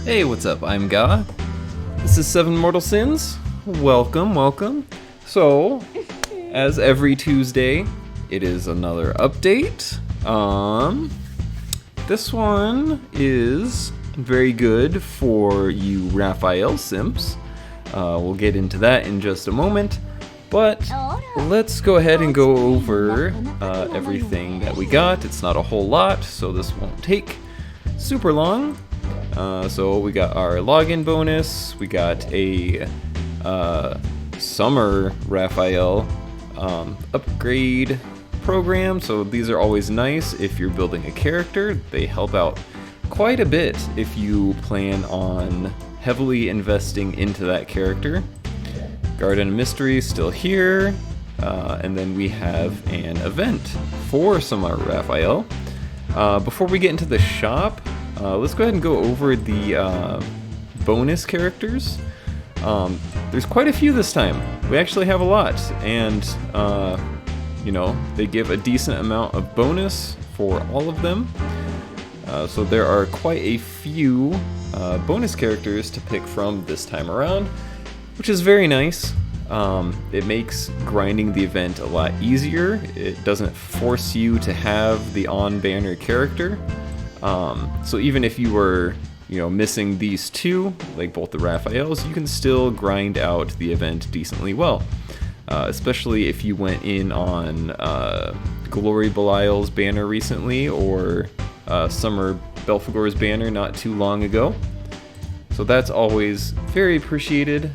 Hey, what's up? I'm Ga. This is Seven Mortal Sins. Welcome. So, as every Tuesday, it is another update. This one is very good for you Raphael simps. We'll get into that in just a moment. But let's go ahead and go over everything that we got. It's not a whole lot, so this won't take super long. So we got our login bonus, we got a summer Raphael upgrade program, so these are always nice if you're building a character. They help out quite a bit if you plan on heavily investing into that character. Garden of Mystery still here, and then we have an event for Summer Raphael. Before we get into the shop, let's go ahead and go over the bonus characters. There's quite a few this time. We actually have a lot, and they give a decent amount of bonus for all of them. So there are quite a few bonus characters to pick from this time around, which is very nice. It makes grinding the event a lot easier. It doesn't force you to have the on-banner character. So even if you were, missing these two, like both the Raphaels, you can still grind out the event decently well. Especially if you went in on Glory Belial's banner recently, or Summer Belphegor's banner not too long ago. So that's always very appreciated.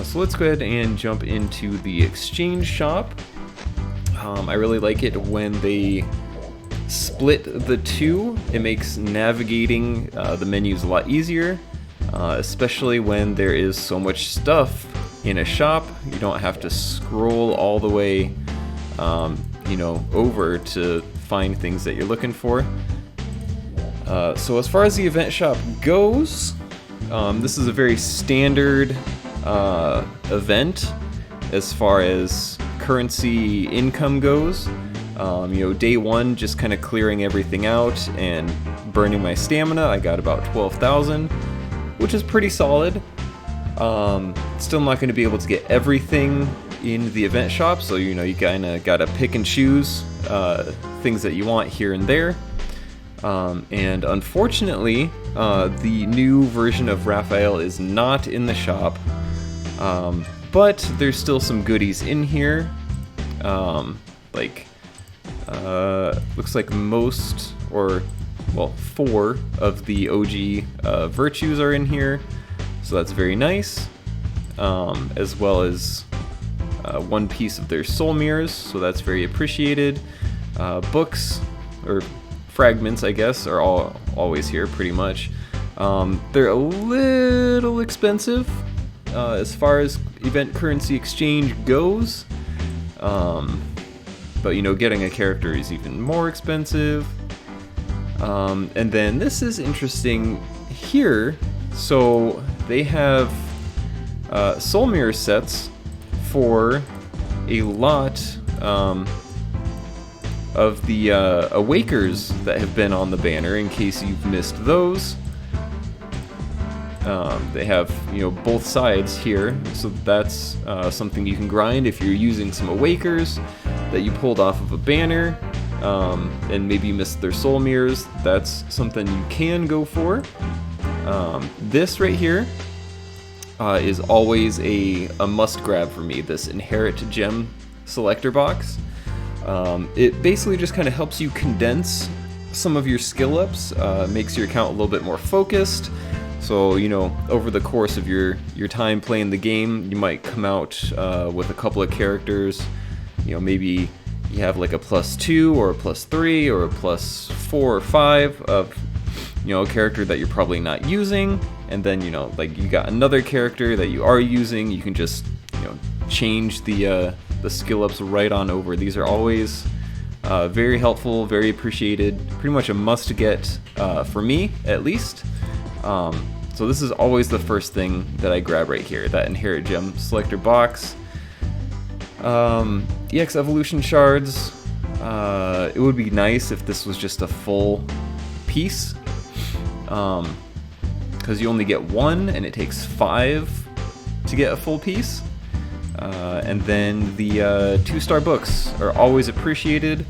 So let's go ahead and jump into the exchange shop. I really like it when they split the two. It makes navigating the menus a lot easier, especially when there is so much stuff in a shop. You don't have to scroll all the way over to find things that you're looking for. So as far as the event shop goes, this is a very standard event as far as currency income goes. Day one, just kind of clearing everything out and burning my stamina. I got about 12,000, which is pretty solid. Still not going to be able to get everything in the event shop, so you kind of got to pick and choose things that you want here and there. And unfortunately, the new version of Raphael is not in the shop, but there's still some goodies in here. Looks like most, or well, 4 of the OG virtues are in here, so that's very nice, as well as 1 piece of their soul mirrors, so that's very appreciated. Books, or fragments I guess, are always here pretty much. They're a little expensive as far as event currency exchange goes. But getting a character is even more expensive. And then this is interesting here. So they have soul mirror sets for a lot of the Awakers that have been on the banner, in case you've missed those. They have both sides here, so that's something you can grind if you're using some Awakers that you pulled off of a banner, and maybe you missed their soul mirrors. That's something you can go for. This right here is always a must grab for me, this Inherit Gem selector box. It basically just kind of helps you condense some of your skill ups, makes your account a little bit more focused. So, over the course of your time playing the game, you might come out with a couple of characters. Maybe you have like a +2 or a +3 or a +4 or 5 of, a character that you're probably not using. And then, you got another character that you are using. You can just, change the skill ups right on over. These are always very helpful, very appreciated, pretty much a must get for me, at least. So this is always the first thing that I grab right here, that Inherit Gem selector box. EX Evolution Shards, it would be nice if this was just a full piece. because you only get one, and it takes 5 to get a full piece. And then the 2-star books are always appreciated.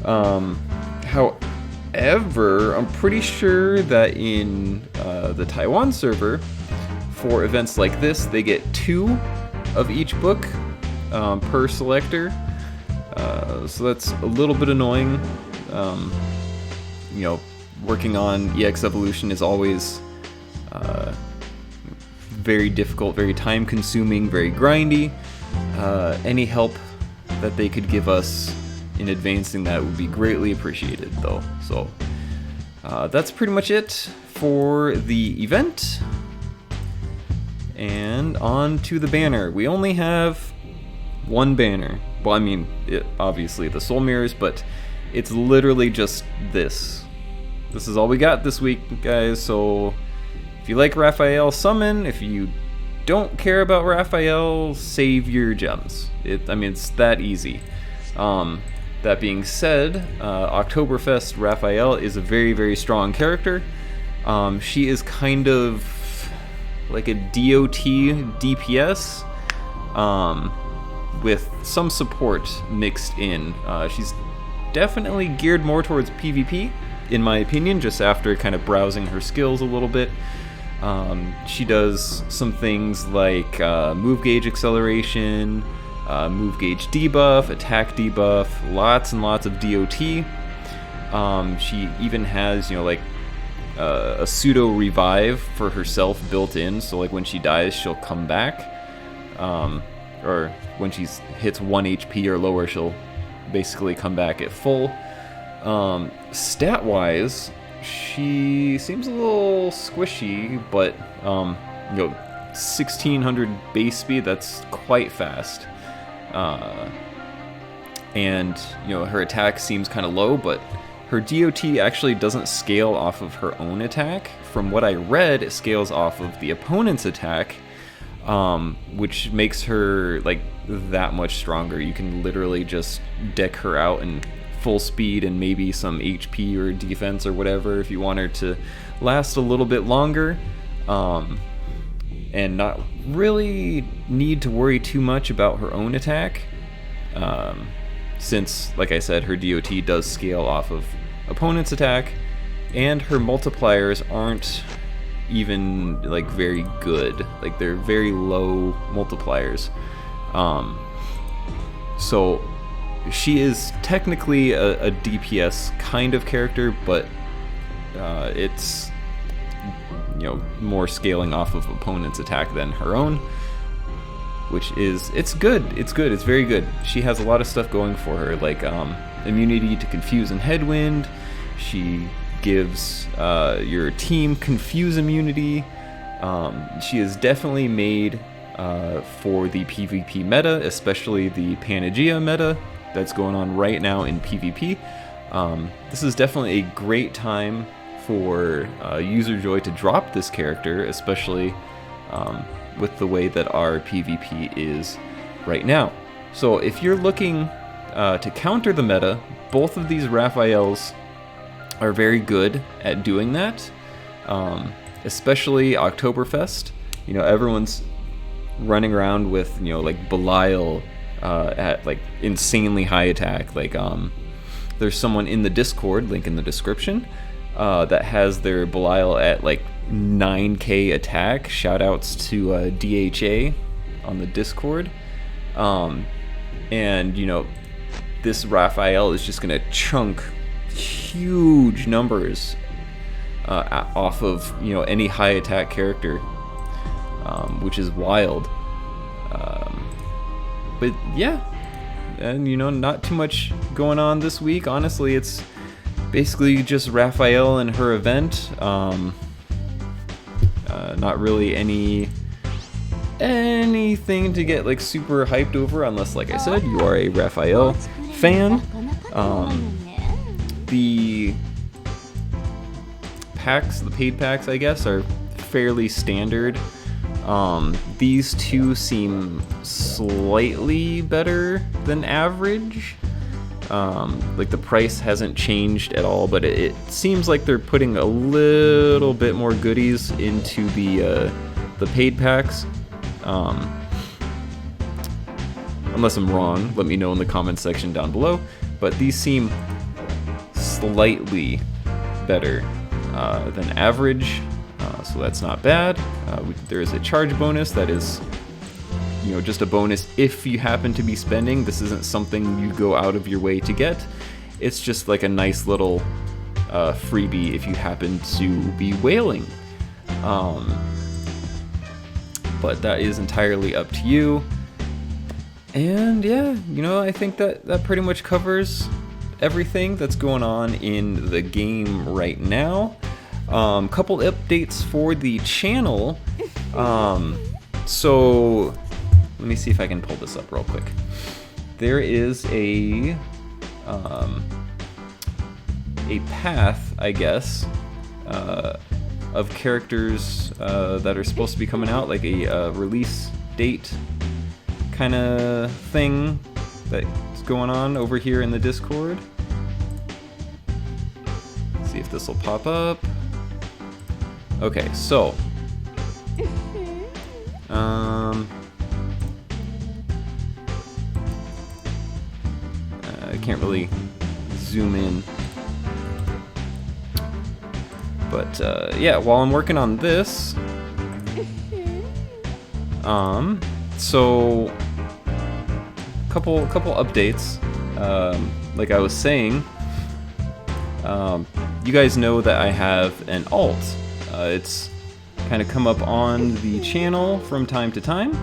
However, I'm pretty sure that in the Taiwan server, for events like this, they get 2 of each book per selector. So that's a little bit annoying. You know, working on EX Evolution is always very difficult, very time consuming, very grindy. Any help that they could give us in advancing that would be greatly appreciated, though. So that's pretty much it for the event. And on to the banner. We only have one banner. Well, I mean, obviously the Soul Mirrors, but it's literally just this. This is all we got this week, guys. So if you like Raphael, summon. If you don't care about Raphael, save your gems. I mean, it's that easy. That being said, Oktoberfest Raphael is a very, very strong character. She is kind of like a DOT DPS with some support mixed in. She's definitely geared more towards PvP, in my opinion, just after kind of browsing her skills a little bit. She does some things like move gauge acceleration, move gauge debuff, attack debuff, lots and lots of DOT. She even has, like a pseudo revive for herself built in, so like when she dies, she'll come back. Or when she hits 1 HP or lower, she'll basically come back at full. Stat-wise, she seems a little squishy, but 1600 base speed, that's quite fast. And her attack seems kind of low, but her DOT actually doesn't scale off of her own attack. From what I read, it scales off of the opponent's attack, which makes her like that much stronger. You can literally just deck her out in full speed and maybe some HP or defense or whatever if you want her to last a little bit longer, and not really need to worry too much about her own attack, since, like I said, her DOT does scale off of opponent's attack, and her multipliers aren't even like very good. Like, they're very low multipliers. So she is technically a DPS kind of character, but it's more scaling off of opponent's attack than her own, which is, it's good, it's very good. She has a lot of stuff going for her, like immunity to confuse and headwind. She gives your team confuse immunity. She is definitely made for the PvP meta, especially the Pangea meta that's going on right now in PvP. This is definitely a great time for User Joy to drop this character, especially with the way that our PvP is right now. So if you're looking to counter the meta, both of these Raphaels are very good at doing that, especially Oktoberfest. Everyone's running around with like Belial at like insanely high attack. Like there's someone in the Discord, link in the description, that has their Belial at like 9k attack. Shoutouts to DHA on the Discord. And this Raphael is just gonna chunk huge numbers off of any high attack character, which is wild. But yeah, and not too much going on this week. Honestly, it's basically just Raphael and her event. Not really anything to get like super hyped over, unless, like I said, you are a Raphael fan. The packs, the paid packs, I guess, are fairly standard. These two seem slightly better than average. Like the price hasn't changed at all, but it seems like they're putting a little bit more goodies into the paid packs. Unless I'm wrong, let me know in the comments section down below. But these seem slightly better than average, so that's not bad. There is a charge bonus that is, you know, just a bonus if you happen to be spending. This isn't something you go out of your way to get. It's just like a nice little freebie if you happen to be whaling. But that is entirely up to you. And yeah, you know, I think that pretty much covers everything that's going on in the game right now. Couple updates for the channel. So let me see if I can pull this up real quick. There is a path, I guess, of characters that are supposed to be coming out, like a release date kind of thing that's going on over here in the Discord. Let's see if this will pop up. Okay, so I can't really zoom in, but yeah, while I'm working on this, so couple updates. Like I was saying, you guys know that I have an alt. It's kind of come up on the channel from time to time,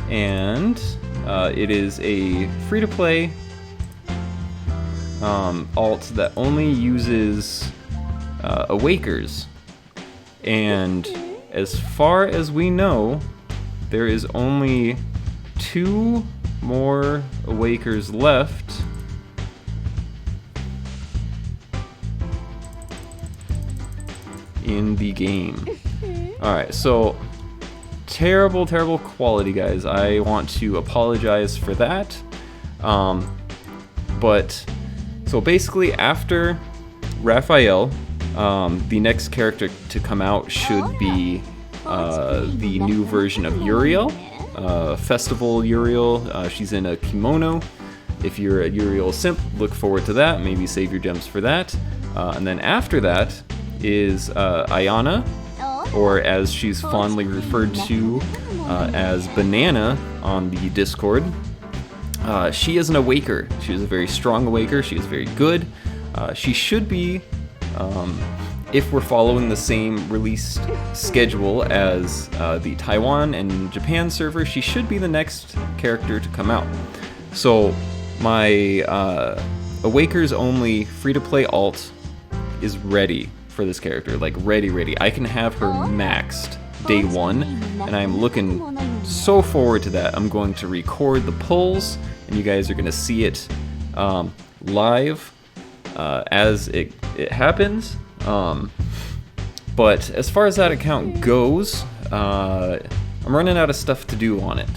and it is a free-to-play alt that only uses Awakers, and as far as we know, there is only 2 more Awakers left. In the game. Alright, so terrible quality, guys. I want to apologize for that. But so basically after Raphael, the next character to come out should be the new version of Uriel, Festival Uriel. She's in a kimono. If you're a Uriel simp, look forward to that. Maybe save your gems for that. And then after that is Ayana, or as she's fondly referred to as Banana on the Discord. She is an Awaker. She is a very strong Awaker. She is very good. She should be, if we're following the same release schedule as the Taiwan and Japan server, she should be the next character to come out. So my Awakers only free-to-play alt is ready for this character, like ready. I can have her maxed day 1, and I'm looking so forward to that. I'm going to record the pulls, and you guys are going to see it live as it happens. But as far as that account goes, I'm running out of stuff to do on it,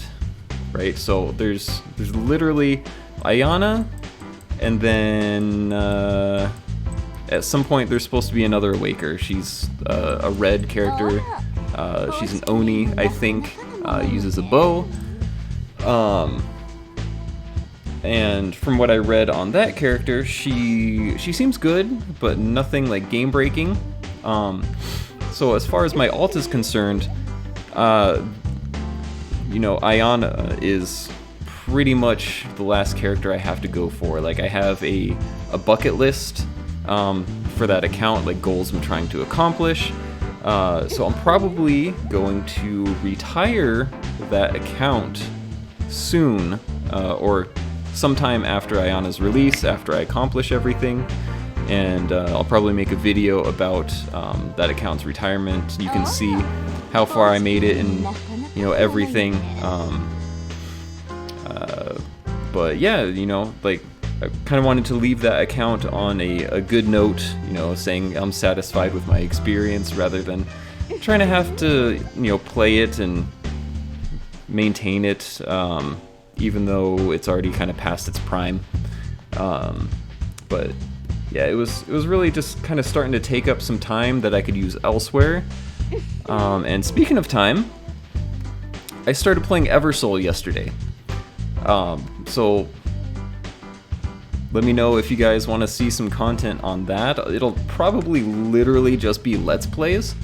right? So there's literally Ayana, and then at some point there's supposed to be another Awaker. She's a red character. She's an Oni, I think. Uses a bow. And from what I read on that character, she seems good, but nothing like game breaking. So as far as my alt is concerned, you know, Ayana is pretty much the last character I have to go for. Like, I have a bucket list for that account, like goals I'm trying to accomplish. So I'm probably going to retire that account soon, or sometime after Ayana's release, after I accomplish everything. And I'll probably make a video about that account's retirement. You can see how far I made it and, you know, everything. But yeah, you know, like, I kind of wanted to leave that account on a good note, you know, saying I'm satisfied with my experience rather than trying to have to, you know, play it and maintain it. even though it's already kind of past its prime. But yeah, it was really just kind of starting to take up some time that I could use elsewhere. And speaking of time, I started playing Eversoul yesterday. So let me know if you guys want to see some content on that. It'll probably literally just be Let's Plays,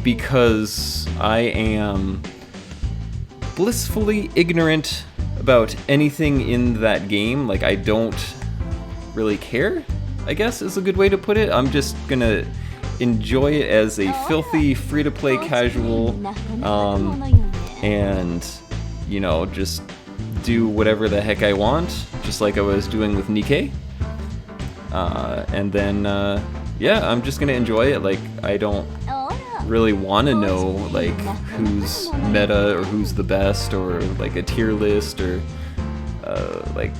because I am blissfully ignorant about anything in that game. Like, I don't really care, I guess is a good way to put it. I'm just gonna enjoy it as a filthy free-to-play casual, and, you know, just do whatever the heck I want, just like I was doing with Nikkei. And then, yeah, I'm just gonna enjoy it. Like, I don't really want to know, like, who's meta or who's the best, or, like, a tier list, or, like,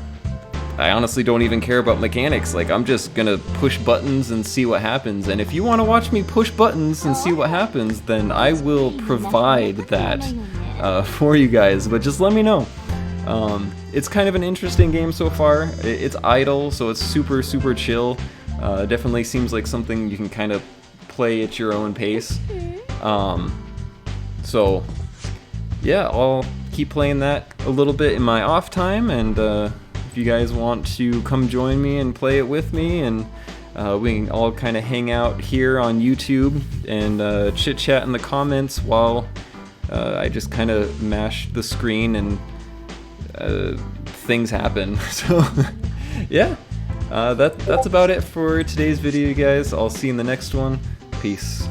I honestly don't even care about mechanics. Like, I'm just gonna push buttons and see what happens. And if you want to watch me push buttons and see what happens, then I will provide that for you guys. But just let me know. It's kind of an interesting game so far. It's idle, so it's super, super chill. Definitely seems like something you can kind of play at your own pace. So, yeah, I'll keep playing that a little bit in my off time, and if you guys want to come join me and play it with me, and we can all kind of hang out here on YouTube and chit-chat in the comments while I just kind of mash the screen and things happen. So, yeah, that's about it for today's video, you guys. I'll see you in the next one. Peace.